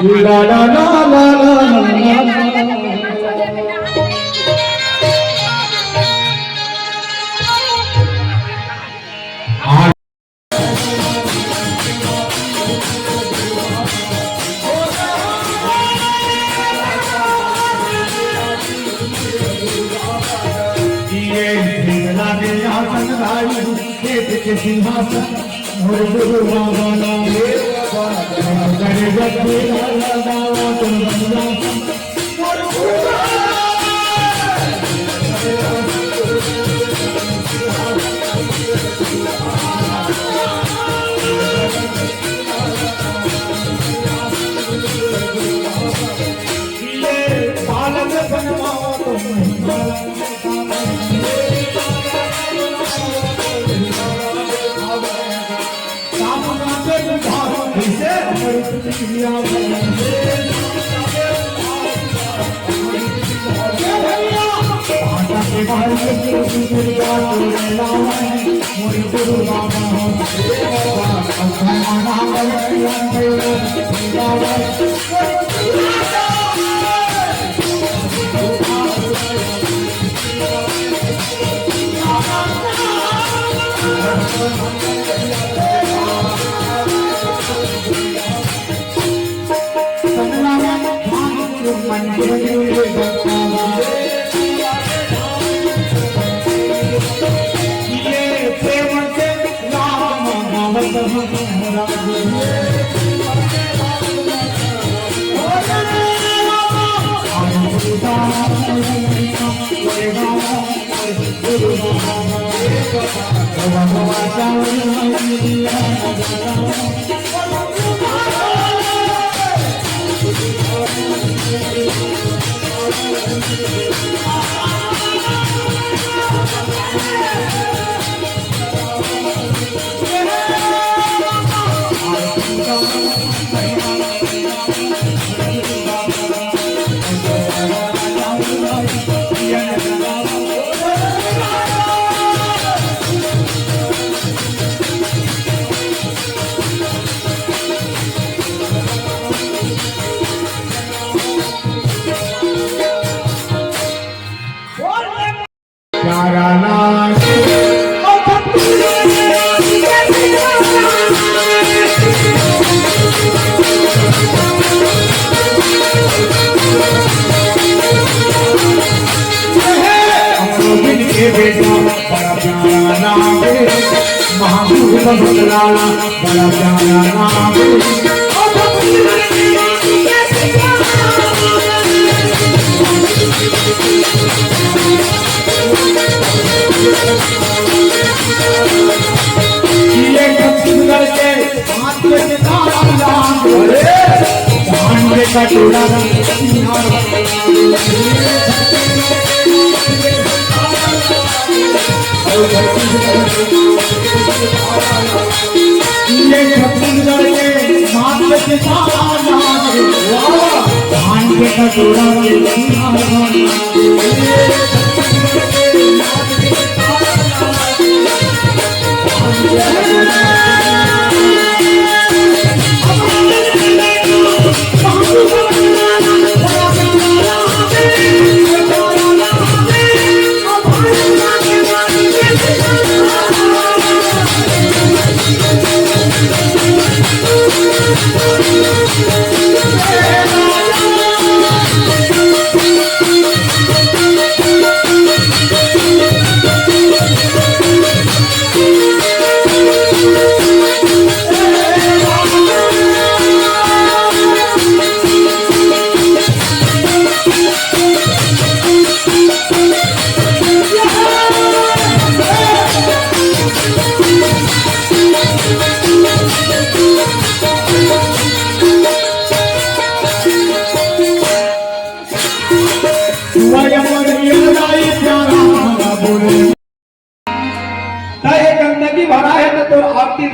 ला ला ला ला ला ला। सिंहासन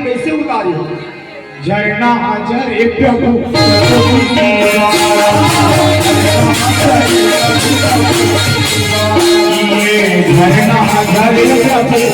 कैसे उतारी झरना झरे प्रभु झरना झरे प्रभु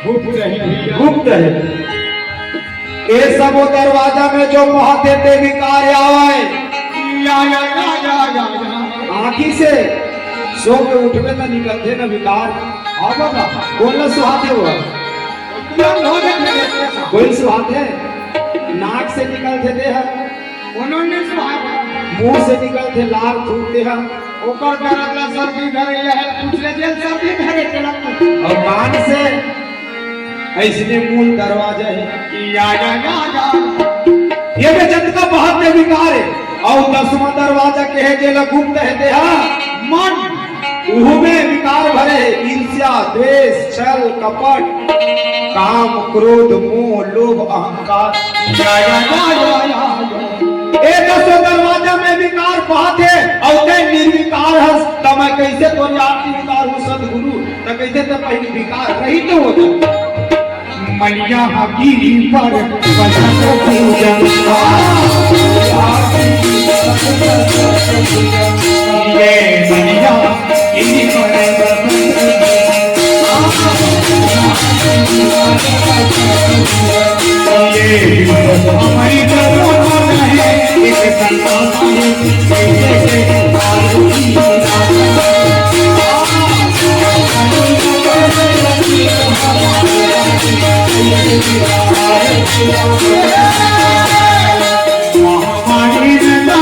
गुप्त है भैया। गुप्त है। ये सब वो दरवाजा में जो बहाते थे विकार आवे या आँखी से सो के उठवे तो निकलते न विकार आवा बोलना सुहाते हुआ कोई सुहाते नाक से निकलते थे उन्होंने मुंह से निकलते लार थूकते हैं ओकर करला सर्दी धरे है पूछले जेल सर्दी धरे के लग और कान से ऐसने मूल दरवाजा है या ये बेचत का बहुत विकार है और 10वां दरवाजा के है जेला गुप्त है देहा मन उहु में विकार भरे ईर्ष्या द्वेष छल कपट काम क्रोध मोह लोभ अहंकार ए 10 दरवाजा में विकार बहुत है और ते निर्विकार हस त मैं कैसे तो आरती विकार हूँ सदगुरु त कैसे तो पहली विकार रही तो हो जा मैया हकीरी पर बसंत पूजा ये मैया हकीरी पर ये हमारी जरूरत है एक संतान महामारी तेरे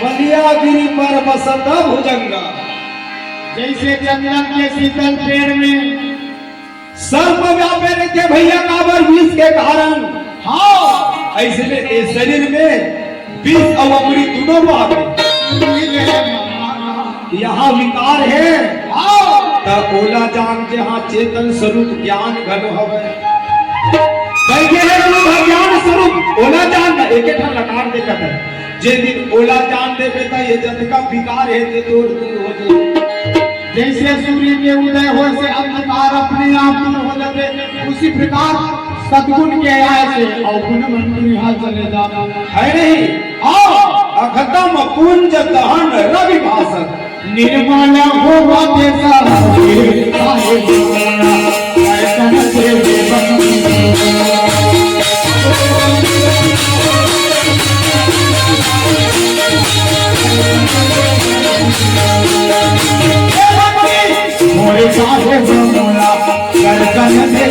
बलियागिरी पर बसंत भुजंगा जैसे चंदन के शीतल पेड़ में सर्प व्यापे थे भैया काबर विष के कारण हाँ ऐसे इस शरीर में विष और अमृत दोनों बात यहाँ विकार है तब ओला जान जहाँ चेतन स्वरूप ज्ञान घन हवे ज्ञान स्वरूप ओला जान का एक लकार देखत है जे दिन ओला जान देवे त ये जत का विकार है ते दूर दूर हो जाए जैसे सूर्य के उदय हो से अंधकार अपने आप दूर हो जाते उसी प्रकार सद्गुण के आए से अवगुण मंत्र यहाँ चले जाना है नहीं अखतम पुंज दहन रवि भाषण निर्मल होगा कैसा मोरे चाहे मोला गर्दन दे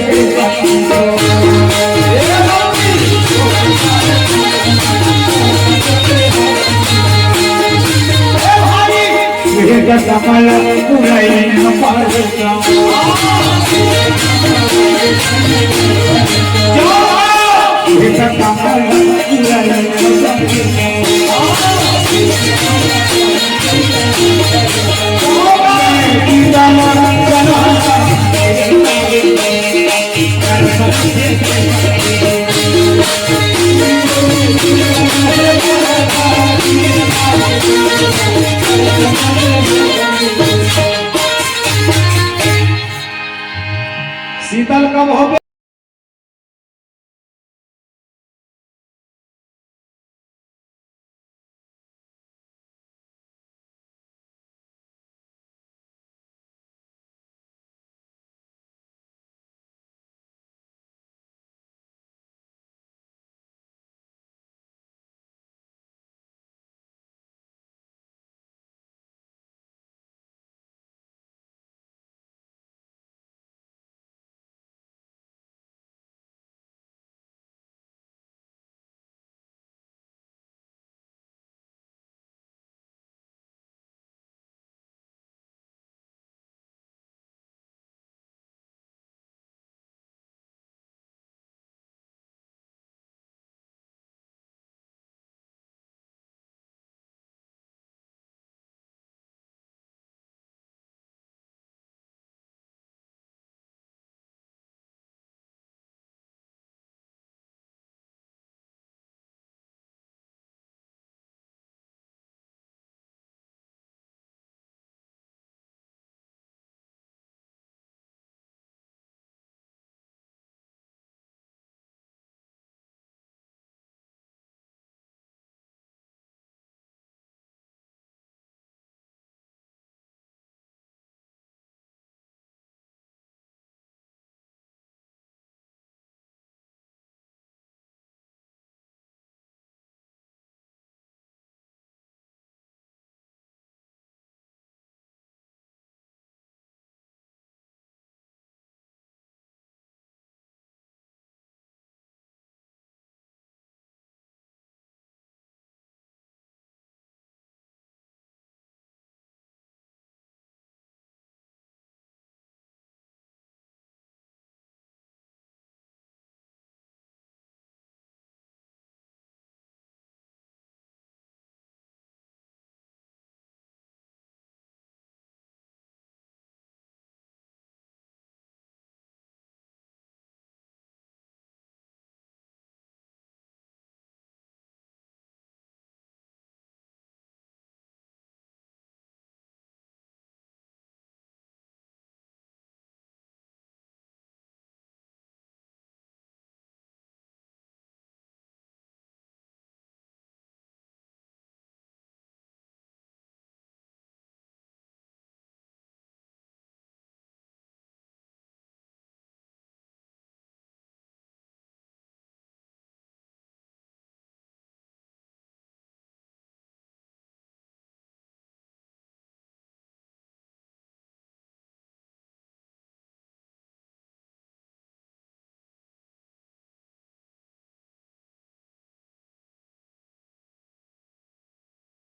कमल पुरैन शीतल कब हो